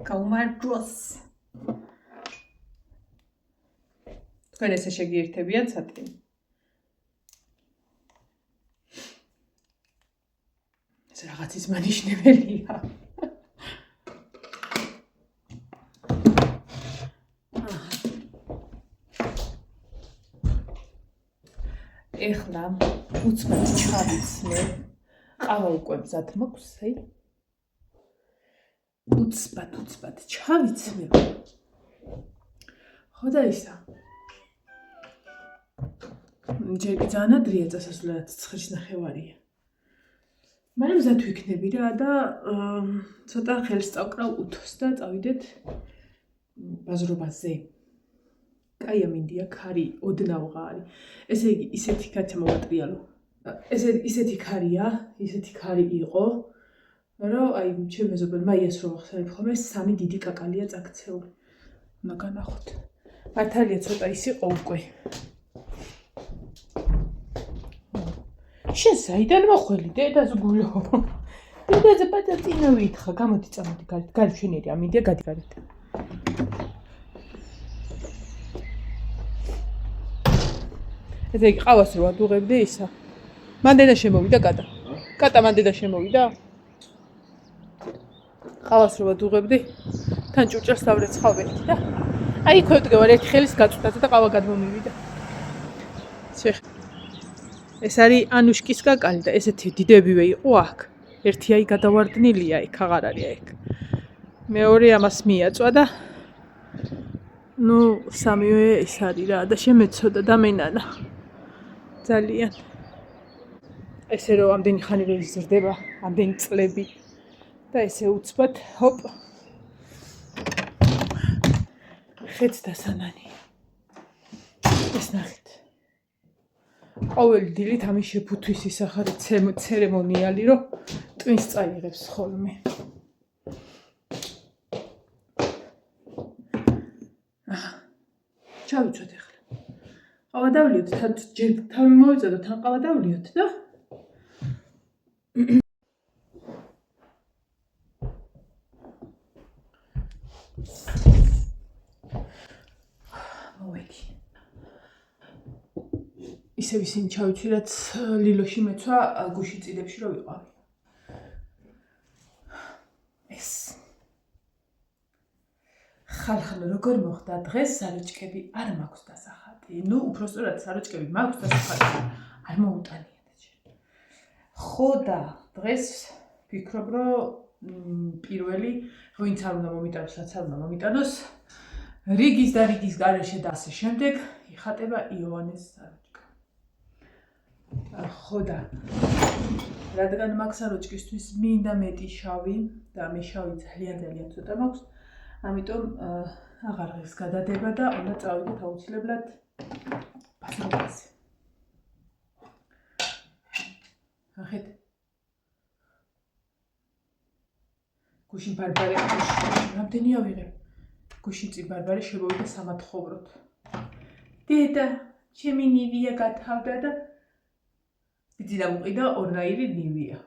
გაუმარჯოს. თქვენ ესე შეგიერთებიან სათქი. ეს რაღაცის მანიშნებელია. ეხლა უცბად ჩავიცნე. ყავა უკვე მზად მაქვს, აი. უცბად ჩავიცნე. ხო და ისა. ჯერ კი ძალიან ადრია წასასვლელად 9:30-ია. მაგრამ მზად ვიქნები რა და ცოტა ხელს წავკრავ უთოს და წავიდეთ ბაზრობაზე. კაი ამინდია ქარი ოდნავღა არის. ესე იგი ისეთი კაცი მოვატრიალო. ისეთი ქარი იყო, რომ აი ჩემ მეზობელმა იას რო ახსენებ ხოლმე 3 დიდი კაკალია წაქცეული. უნდა განახოთ. მართალია ცოტა ის იყო უკვე. შენ საიდან მოხველი დედას გულო? დედაზე პატა წინა ვითხა, გამოდი წამოდი გარეთ. გარეთ შენერი ამინდია გადი გარეთ. ესე იგი ყავას რო ადუღებდი ისა. მანდედა შემოვიდა კატა. კატა მანდედა შემოვიდა. ყავას რო ადუღებდი, თან ჭურჭელს დავრეცხავ ერთი და აი იქ ვდგევარ ერთი ხელის გაწვდაზე და ყავა გადმომივიდა. ეს არის ანუშკის კაკალი და ესეთი დიდებივე იყო აქ. ერთი აი გადავარდნილია იქ, აღარ არის აქ. მეორე ამას მიაწვა და ნუ სამივე ეს არის რა და შემეცოდა და მენანა. ძალიან ესე რომ ამდენი ხანი ვერ იზრდება, ამდენი წლები და ესე უცბად ჰოპ ხეც დასანანი. ეს ნახეთ. ყოველი დილით ამის შეფუთვის ისახარი ცერემონიალი, რომ ტვინს წაიღებს ხოლმე. ჩავიცვათ ახლა. ყავა დავლიოთ, ჯერ თავი მოვიწოდოთ, თან ყავა დავლიოთ და მოვედი. ისევ ისინი ჩავიცვი, რაც ლილოში მეცვა გუში წიდებში რო ვიყავი. ეს ხალხო როგორ მოხდა დღეს საროჭკები არ მაქვს დასახატი. ნუ უბრალოდ საროჭკები მაქვს დასახატი. არ მოუტანიათ ჯერ. ხო და დღეს ვფიქრობ, რომ პირველი ვინც არ უნდა მომიტანოს, რაც არ უნდა მომიტანოს, რიგის და რიგის გარეშე და ასე შემდეგ იხატება იოანეს საროჭკა. ხო და რადგან მაქვს საროჭკისთვის მინდა მეტი შავი და მე შავი ძალიან ცოტა მაქვს, ამიტომ აღარ ღირს გადადება და უნდა წავიდეთ აუცილებლად ბაზრობაზე. ნახეთ. გუშინ ბარბარე რამდენი ავიღებ? გუშინ წინ ბარბარე შემოვიდა სამათხოვროდ. დედა, ჩემი ნივია გათავდა და დიდი დამუყიდა ორნაირი ნივია.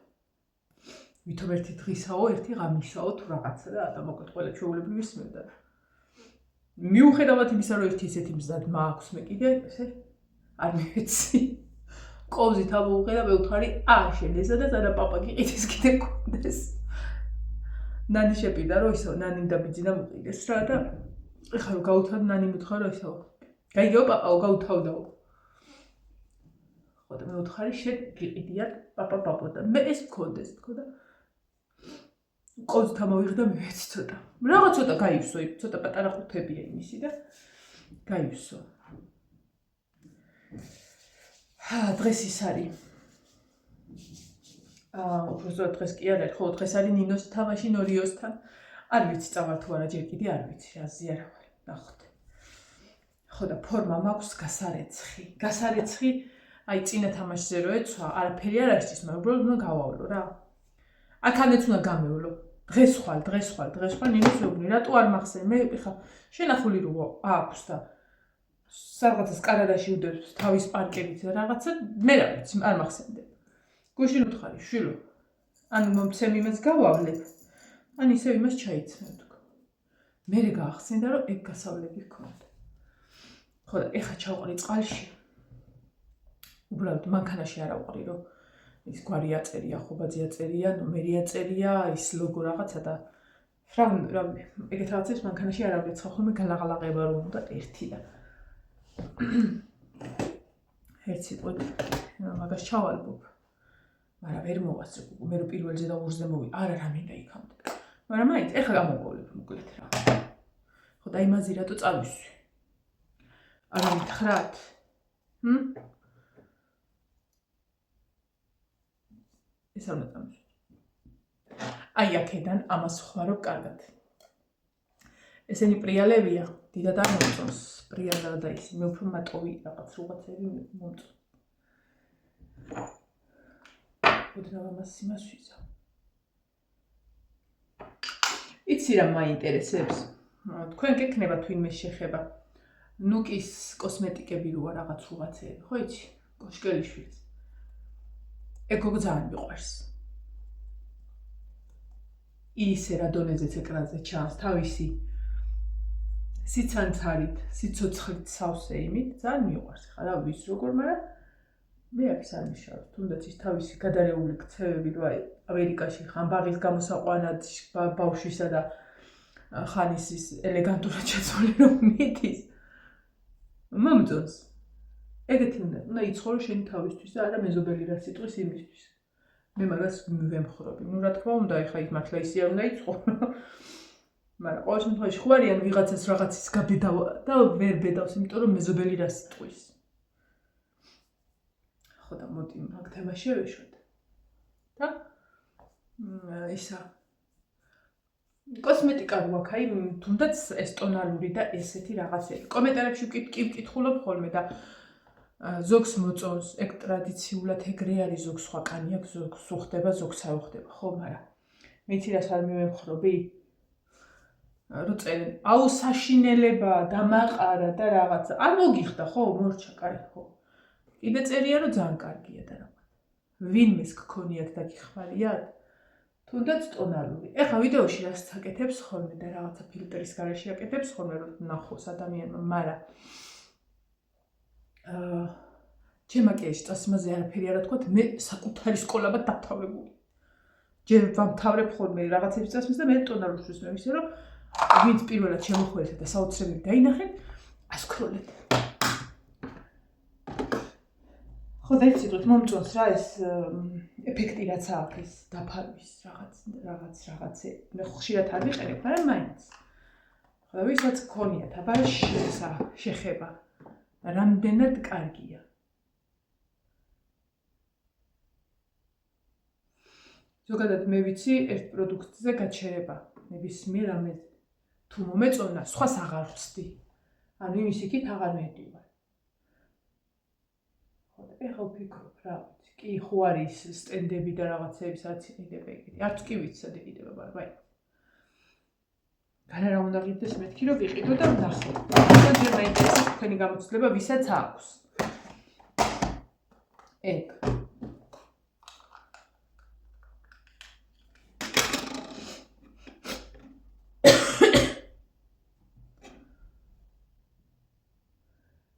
ვითომ ერთი დღისაო, ერთი ღამისაო თუ რაღაცა და ამოკლედ ყველა ჩვეულებრივი ისმევდა. მიუხედავად იმისა, რომ ერთი ისეთი მზად მაქვს მე კიდე, ესე არ მივეცი. ყოვზით ამოუყიდა მე ვთქვარი, შენესა და ზადა პაპა გიყიდეს კიდე გქონდეს. ნანი შეპირდა, რომ ისო ნანიმ და ბიძი დამუყიდეს რა და ეხლა რომ გავუთავდა ნანი მithქა რომ ისო გაიგეო პაპაო გავუთავდაო. ხო და მე ვთქვარი შენ გიყიდიათ პაპა და მე ეს მქონდეს თქო და ყოვზით ამოვიღდა მე ვეც ცოტა. რაღაც ცოტა გაივსო, ცოტა პატარა ხუთებია იმისი და გაივსო. დღეს ის არის. უბრალოდ დღეს კი არ არის, ხო დღეს არის ნინოს თამაში ნორიოსთან. არ ვიცი წავალ თუ არა ჯერ კიდე არ ვიცი, რაზე არ ვარ. ნახოთ. ხო და ფორმა მაქვს გასარეცხი. გასარეცხი აი წინა თამაშზე რო ეცვა, არაფერი არ არის ის, მაგრამ უბრალოდ უნდა გავავლო რა. აქანაც უნდა გამევლო. დღეს ხვალ ნინოს ვეუბნი, რატო არ მახსენ? მე ხა შენახული რო აქვს და რაღაცას კარადაში უდევს თავის პარკებით და რაღაცა, მე რა ვიცი, არ მახსენდება. გუშინ უთხარი, შვილო. ან მომცემ იმას გავავლებ, ან ისევ იმას ჩაიცნებ. მე გაახსენდა რომ ეგ გასავლები ჰქონდა. ხო და ეხა ჩავყრი წყალში. უბრალოდ მანქანაში არ ავყრი რომ ის გვარი აწერია, ხუბაძე აწერია, ნომერი აწერია, ის ლოგო რაღაცა და რავი, ეგეთ რაღაცებს მანქანაში არ ავეცხა, ხოლმე გალაღალაღება რომ უნდა ერთი და ერთ სიტყვით მაგას ჩავალბობ. მაგრამ ვერ მოვასწრებ, მე რო პირველზე და ორზე მოვი, არა მინდა იქამდე. მაგრამ მაინც ეხლა გამოვყოლებ მოკლედ რა. ხო და იმაზე რატო წავისვი? არა მითხრათ? ეს არ მოწამს. აი აქედან ამას ხვაობ კარგად. ესენი პრიალებია, დიდად არ მომწონს პრიალა და ისი, მე უფრო მატოვი რაღაცები მომწონს. უდრავა მას იმას ვიზა. იცი რა მაინტერესებს? თქვენ გექნება თვინმე შეხება. ნუკის კოსმეტიკები როა რაღაცები, ხო იცი? კოშკელიშვილს. ეგ ძალიან მიყვარს. ისე რა დონეზე ეკრანზე ჩანს თავისი სიცანცარით, სიცოცხლით სავსე იმით, ძალიან მიყვარს. ხა რა ვის როგორ, მაგრამ მე აქ არ მიშავ. თუნდაც ის თავისი გადარეული ქცევები რა ამერიკაში ხან ბაღის გამოსაყვანად ბავშვისა და ხანის ის ელეგანტურად შეცვლილი რომ მიდის. მომწონს. ეგეთი უნდა იცხოვრო შენი თავისთვის და არა მეზობელი რა სიტყვის იმისთვის. მე მაგას ვემხრობი. ნუ რა თქმა უნდა, ეხა ის მართლა ისე არ უნდა იცხოვრო. მაგრამ ყოველ შემთხვევაში ხო არიან ვიღაცას რაღაცის გაბედავა და ვერ ბედავს, იმიტომ რომ მეზობელი რა სიტყვის. ხო და მოდი მაგ თემას შევეშვათ. და ისა კოსმეტიკა გვაქვს, აი თუნდაც ეს ტონალური და ესეთი რაღაცები. კომენტარებში კი ვკითხულობ ხოლმე და ზოგს მოწონს, ეგ ტრადიციულად ეგრე არის, ზოგს სხვა კანი აქვს, ზოგს უხდება, ზოგს არ უხდება, ხო, მაგრამ მეც რას არ მივემხრობი? რო წერენ, აუ საშინელება, დამაყარა და რაღაცა. არ მოგიხდა, ხო, მორჩა, კაი, ხო. კიდე წერია, რომ ძალიან კარგია და რაღაც. ვინმეს გქონიათ და გიხმარიათ? თუნდაც ტონალური. ეხლა ვიდეოში რასაც აკეთებს ხოლმე და რაღაცა ფილტრის გარეშე აკეთებს ხოლმე, რომ ნახოს ადამიანმა, მაგრამ ჩემ მაკიაჟის წასმაზე არაფერი არ თქვა, მე საკუთარი სკოლაბად დავთავრებული. ჯერ ვამთავრებ ხოლმე რაღაცების წასმას და მე ტონალურს მე ისე რომ ვინც პირველად შემოხვედეთ და საოცრებით დაინახეთ, ასკროლეთ. ხო და ეს სიტყვით მომწონს რა ეს ეფექტი რაც აქვს ეს დაფარვის რაღაცე. მე ხშირად არ ვიყენებ, მაგრამ მაინც. ხო და ვისაც გქონიათ აბა შეხება. რამდენად კარგია. ზოგადად მე ვიცი ერთ პროდუქტზე გაჩერება. ნებისმიერ ამაზე თუ მომეწონა, სხვას აღარ ვხსდი. ანუ იმის იქით აღარ მედივარ. ხო და ეხლა ვფიქრობ რა ვიცი, კი ხო არის სტენდები და რაღაცები სადაც იყიდება ეგეთი. არც კი ვიცი სად იყიდება, მაგრამ აი განა რა უნდა ღირდეს მეთქი რომ ვიყიდო და ვნახო. და ჯერ მაინტერესებს თქვენი გამოცდილება ვისაც აქვს. ეგ.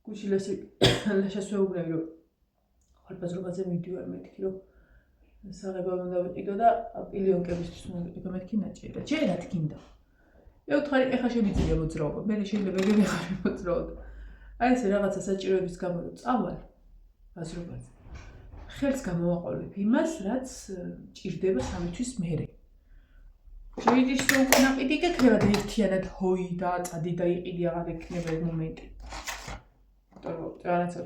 გუშილესი ლაშასვეუბნები რომ ხარბაზრობაზე მიდივარ მეთქი რომ საღებავ უნდა ვიყიდო და პილიონკებისთვის უნდა ვიყიდო მეთქი ნაჭიერი. ჯერად გინდა. მე ვთხარი, ეხლა შემიძლია მოძრაობა, მე შეიძლება ეგ ვეღარ მოძრაობ. აი ესე რაღაცა საჭიროების გამო რომ წავალ ბაზრობაზე. ხელს გამოვაყოლებ იმას, რაც ჭირდება 3 თვის მერე. შეიძლება რომ უკვე ნაყიდი გექნება და ერთიანად ჰოი და წადი და იყიდი აღარ ექნება ეგ მომენტი. იმიტომ რომ რაღაცა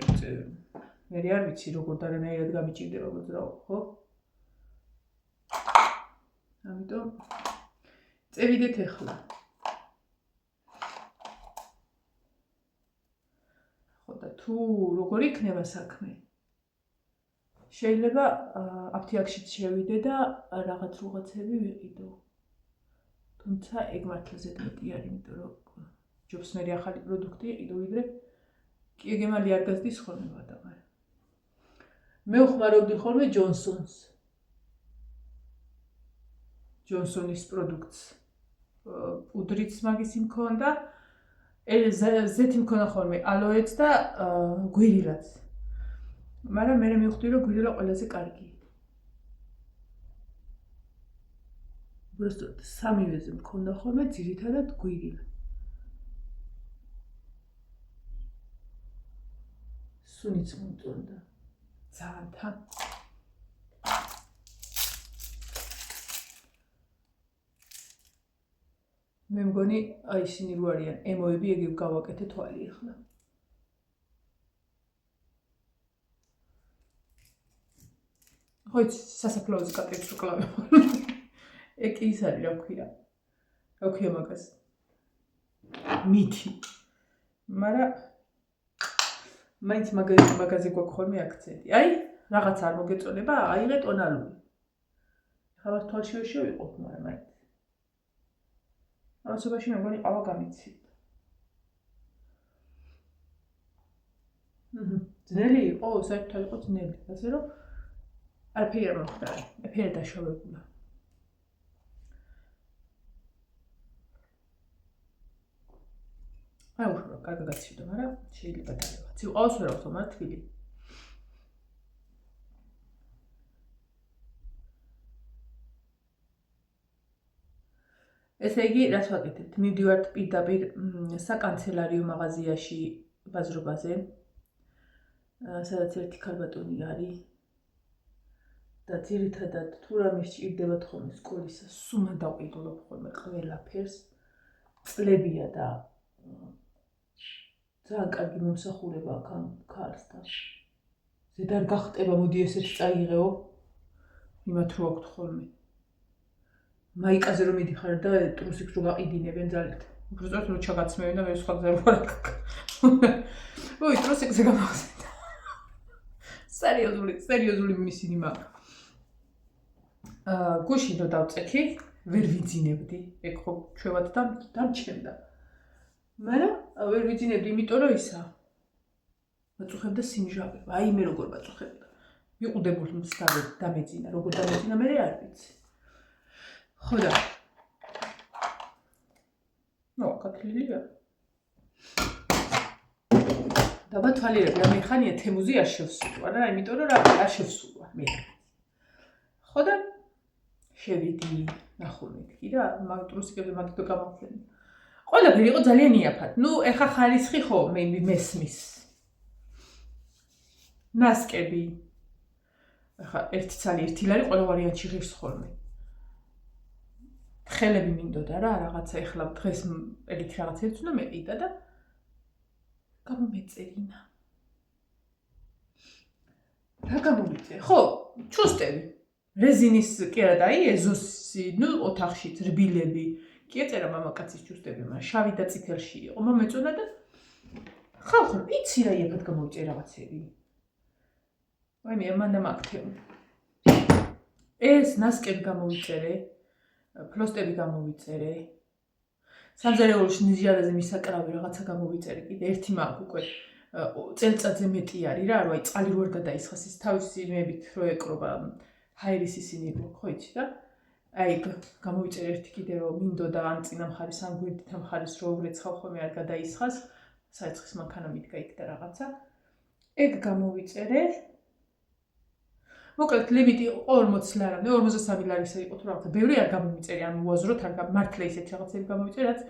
მე არ ვიცი როგორ და რანაირად გამიჭირდება მოძრაობა, ხო? ამიტომ წევიდეთ ეხლა. თუ როგორ იქნება საქმე? შეიძლება აფთიაქშიც შევიდე და რაღაცები ვიყიდო. თუმცა ეგ მართლა ზედმეტი არის, იმიტომ რომ ჯობს მე ახალი პროდუქტი იყიდო, ვიდრე კი ეგემალი არ გაზდის ხოლმე ვადა, მაგრამ მე ვხმარობდი ხოლმე ჯონსონის პროდუქტს. პუდრიც მაგისი მქონდა, ზეთი მქონდა ხოლმე ალოეც და გვირილაც. მაგრამ მე მივხვდი რომ გვირილა ყველაზე კარგი. უბრალოდ სამივეზე მქონდა ხოლმე ძირითადად გვირილა. სუნიც მომწონდა. ძალიან თან. მე მგონი აი ისინი რო არიან ემოები ეგ გავაკეთე თვალი ახლა. ხო იცი სასაფლაოზე კატებს უკლავე. ეგ ის არის რა ქვია. რა ქვია მაგას? მითი. მაგრამ მაინც მაგაზე გვაქვს ხოლმე აქცენტი. აი, რაღაც არ მოგეწონება, აიღე ტონალური. ხა თვალში ვერ შევიყოთ, მაგრამ მაინც. ამასობაში მე მგონი ყავა გამიცით. ძნელი იყო, საერთოდ იყო ძნელი, ასე რომ არაფერი არ მოხდა, აფერი დაშავებულა. აი უშუალოდ კარგად გაცივდა, მაგრამ შეიძლება დაევა. ცივყავს ვერ ავხსო, მაგრამ თბილი. ესე იგი, რას ვაკეთებთ? მივდივართ პირდაპირ საკანცელარიო მაღაზიაში ბაზრობაზე, სადაც ერთი ქალბატონი არის და ძირითადად თუ რამე სჭირდებათ ხოლმე სკოლისას, სუმა დავყიდულობ ხოლმე ყველაფერს, წლებია და ძალიან კარგი მომსახურება აქვს ამ ქალსთან. ზედ არ გახტება, მოდი ესეც წაიღეო, იმათ რო აქვთ ხოლმე. მაიკაზე რომ მიდიხარ და ტრუსიკს რო გაყიდინებენ ძალით. უბრალოდ რო ჩაგაცმევენ და მე სხვა გზა არ აქვს. ой, ტრუსიკზე გამახსენდა. სერიოზული მისინი მაქვს. გუშინ რო დავწექი, ვერ ვიძინებდი. ეგ ხო ჩვევად და დამჩნევდა. მაგრამ ვერ ვიძინებდი, იმიტომ რომ ისა. ვაწუხებდა სიმჟავე. აი მე როგორ ვაწუხებდა. მიყუდებულ მსგავად დამეძინა, როგორ დამეძინა მე არ ვიცი. ხო და ნუ კათლილია. დაბა თვალიერები რა მეხანია თემუზი არ შევსულვა რა, იმიტომ რომ რა არ შევსულვა მე. ხო და შევიდი ნახულმეთქი რა, მაგ ტრუსიკებზე მაგითო გამოვხდები. ყველაფერი იყო ძალიან იაფად. ნუ ეხა ხარისხი ხო მე მესმის. ნასკები. ეხა ერთი ცალი ერთი ლარი ყველა ვარიანტში ღირს ხოლმე. ხელები მინდოდა რა, რაღაცა ეხლა დღეს ეგეთი რაღაცებს უნდა მეყიდა და გამომეწერინა. რა გამომიწე? ხო, ჩუსტები. რეზინის კი არა და აი ეზოსი, ნუ ოთახშიც რბილები. კი ეწერა მამაკაცის ჩუსტები, მაგრამ შავი და წითელში იყო. მომეწონა და ხალხო, იცი რა იაფად გამომიწე რაღაცები. აი მე მანდა მაგთემ. ეს ნასკები გამომიწერე. ფლოსტები გამოვიწერე. სამზარეულოში ნიჟარაზე მისაკრავი რაღაცა გამოვიწერე. კიდე ერთი მაქვს უკვე წელწადზე მეტი არის რა, რომ აი წყალი რო არ გადაისხას, ის თავისი იმებით რო ეკრობა ჰაერის ისინი ხო იცი და აი გამოვიწერე ერთი კიდე რომ მინდოდა ან წინა მხარის ან გვერდითა მხარის რო ვრეცხავ ხოლმე არ გადაისხას, საერცხის მანქანა მიდგა იქ და რაღაცა. ეგ გამოვიწერე. მოკლედ ლიმიტი 40 ლარამდე, 43 ლარისა იყო თუ რაღაცა. ბევრი არ გამომიწერე, ან უაზროდ არ მართლა ისეთი რაღაცები გამოვიწერე, რაც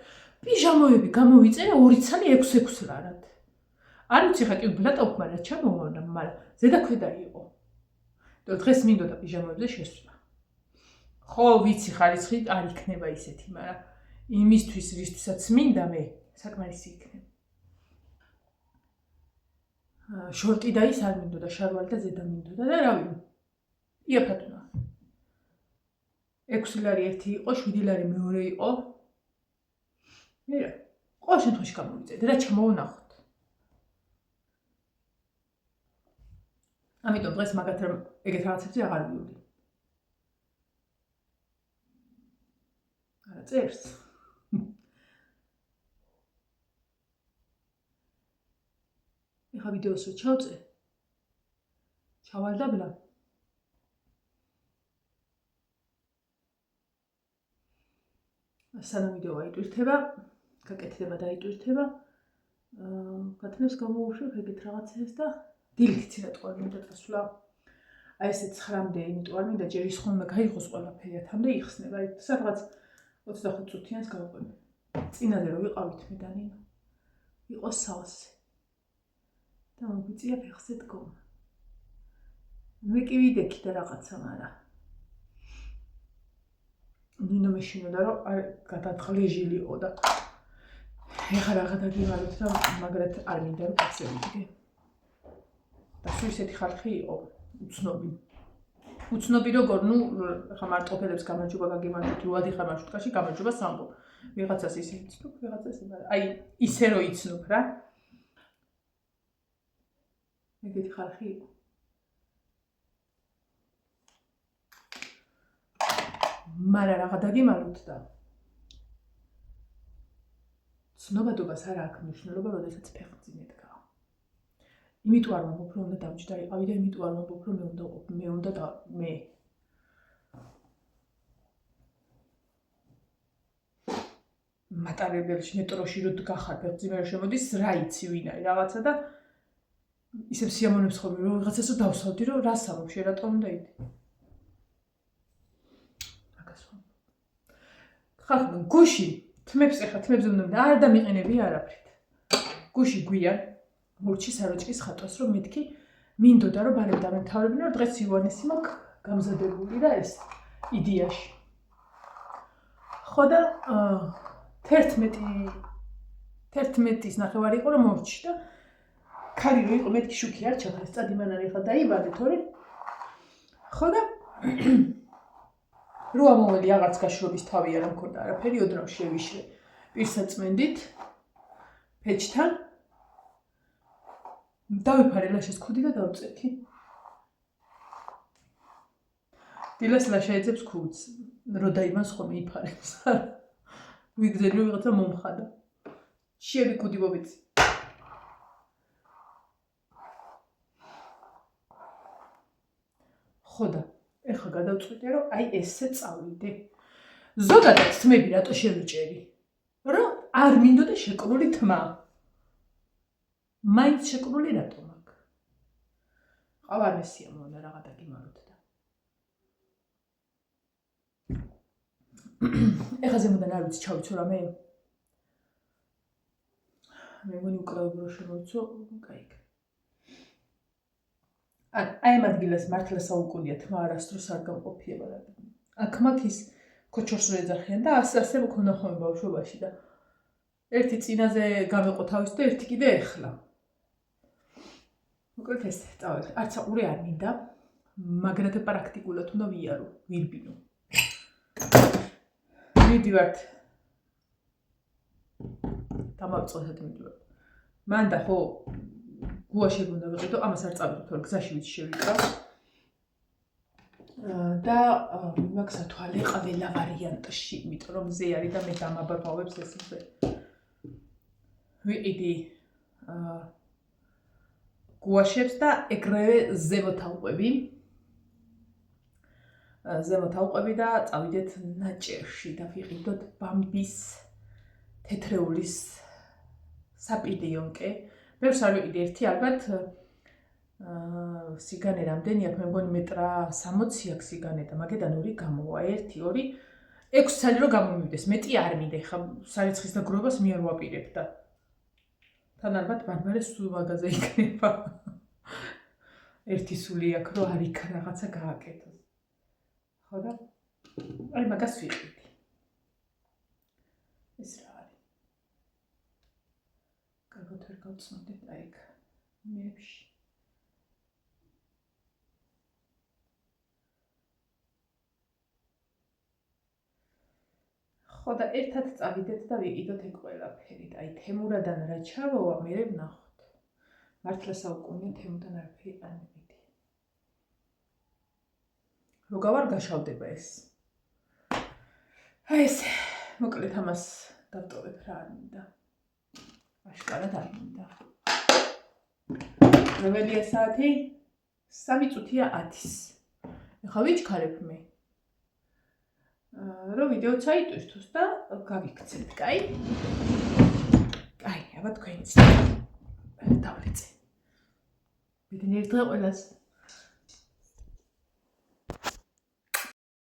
პიჟამოები გამოვიწერე 2 ცალი 6 ლარად. არ ვიცი ხა კი ბლატავ, მაგრამ ჩამოვარდა, მაგრამ ზედაქვედა იყო. და დღეს მინდოდა პიჟამოებზე შესვლა. ხო, ვიცი ხარისხი არ იქნება ისეთი, მაგრამ იმისთვის, რისთვისაც მინდა მე, საკმარისი იქნება. შორტი და ის არ მინდოდა, შარვალი და ზედა მინდოდა და რავი. იაფად უნდა. 6 ლარი ერთი იყო, 7 ლარი მეორე იყო. მე რა, ყოველ შემთხვევაში გამოვიწერე და ჩამოვანახოთ. ამიტომ დღეს მაგათ ეგეთ რაღაცებზე აღარ ვივლი. არა წერს. ეხა ვიდეოს რო ჩავწე. ჩავალდაბლა. სანამ ვიდეო აიტვირთება, გაკეთდება და აიტვირთება, გათნებს გამოუშვებ ეგეთ რაღაცას და დილით ცირატყვარი მინდა წასვლა. აი ესე 9-მდე, იმიტომ არ მინდა ჯერ ის ხოლმე გაიღოს ყველაფერი 10-მდე იხსნება. სადღაც 25 წუთიანს გავყვები. წინაზე რომ ვიყავით მე და ნინო. იყოს სავსე. და მოგვიწია ფეხზე დგომა. მე კი ვიდექი და რაღაცა, მაგრამ ნინო მეშინოდა რომ გადათხლეჟილიო და ეხლა რაღა დაგიმაროთ და მაგრად არ მინდა რომ ფეხზე ვიდგე. და სულ ისეთი ხალხი იყო უცნობი როგორ, ნუ ხა მარტყოფელებს გამარჯობა გაგიმარჯვეთ, რო ადიხარ მარშრუტკაში გამარჯობა სამბო. ვიღაცას ისე იცნობ, ვიღაცას აი ისე რო იცნობ რა. ეგეთი ხალხი იყო. მაგრამ რაღა დაგიმაროთ და ცნობადობას არ აქვს მნიშვნელობა, როდესაც ფეხმძიმედ გავა. იმიტომ არ ვამბობ, რომ უნდა დამჯდარიყავი და იმიტომ არ ვამბობ, რომ მე უნდა და მე მატარებელში მეტროში რო დგახარ ფეხმძიმე რო შემოდის, რა იცი ვინ არის რაღაცა და ისევ სიამოვნებს ხოლმე რომ ვიღაცას რო დავსავდი რომ რას ამბობ, შენ რატომ უნდა იდი? მაგას ვამბობ. ხალხი გუში თმებს ეხა თმებს უნდა არ დამიყენები არაფრით. გუში გვიან მურჩი საროჭკის ხატვას რომ მეთქი მინდოდა რომ ბარებ დამთავრებინა რომ დღეს ივანესი მაქვს გამზადებული და ეს იდეაში. ხო და 11-ის ნახევარი იყო რომ მორჩი და ქარი რო იყო მეთქი შუქი არ ჩაქრეს წადი მანან ეხლა დაიბადე თორე ხო და რო ამოველი აღარც გაშრობის თავი არ მქონდა არაფერი ოდნავ შევიშრე პირსაწმენდით ფეჩთან დავიფარე ლაშეს ქუდი და დავწექი დილას ლაშა ეძებს ქუდს რო დაიმას ხოლმე იფარებს ვიგზელი რომ ვიღაცა მომხადა შევი ქუდი მოვიცი ხოდა ეხლა გადავწყვიტე რომ აი ესე წავიდე ზოგადად თმები რატო შევიჭერი რომ არ მინდოდა შეკრული თმა მაინც შეკრული რატო მაქვს ყავარ მესია მონა რაღა დაგიმაროთ და ეხლა ზემოდან არ ვიცი ჩავიცო რამე მე მგონი უკრავებ რომ შემოვიცო კაიქ აი ამ ადგილას მართლა საუკუნეა თმა არასდროს არ გამყოფიება რა აქ მაქის ქოჩორს რო ეძახიან და ასე მქონდა ხოლმე ბავშვობაში და ერთი წინაზე გამეყო თავის და ერთი კიდე ეხლა მოკლედ ეს წავედი არც აყური არ მინდა მაგრამ პრაქტიკულად უნდა ვიარო ვირბინო მიდივართ დამავწყვეტად მიდივართ მანდა ხო გუაში უნდა ვიყიდო, ამას არ წავიდო, თორე გზაში ვიცი შევიკრა. და მაქვს ათვალე ყველა ვარიანტში, იმიტომ რომ მზე არის და მე დამაბარღვავებს ეს მზე. ვიყიდი გუაშებს და ეგრევე ზემოთ ავყვები. ზემოთ ავყვები და წავიდეთ ნაჭერში და ვიყიდოთ ბამბის თეთრეულის საპიდიონკე. ბევრს არ ვიყიდე ერთი ალბათ სიგანე რამდენი აქვს მე მგონი მეტრა 60 აქვს სიგანე და მაგედან ორი გამოვა 1 2 6 ცალი რომ გამომივიდეს მეტი არ მინდა ხა სარეცხის და გროვას მე არ ვაპირებ და თან ალბათ ბარბარეს სულ მაგაზე იქნება ერთი სული აქვს რომ არ იქ რაღაცა გააკეთოს ხო და აი მაგას ვიყიდი ეს რა კარგად ვერ გავწმოდეთ აი ეგ მეებში ხო და ერთად წავიდეთ და ვიყიდოთ ეგ ყველაფერი აი თემურადან რა ჩავოვა მე ვნახოთ მართლა საუკუნეა თემურადან არაფერი არ მივიდი როგორ არ გაშავდება ეს აი ეს მოკლედ ამას დავტოვებ რა არ მინდა აშკარად არ მინდა. რომელია საათი? 3 წუთია 10-ის. ეხლა ვიჩქარებ მე. რომ ვიდეო ჩაიტვირთოს და გავიქცეთ, კაი? კაი, აბა თქვენიც. დავიწე. ბედნიერ დღე ყველას.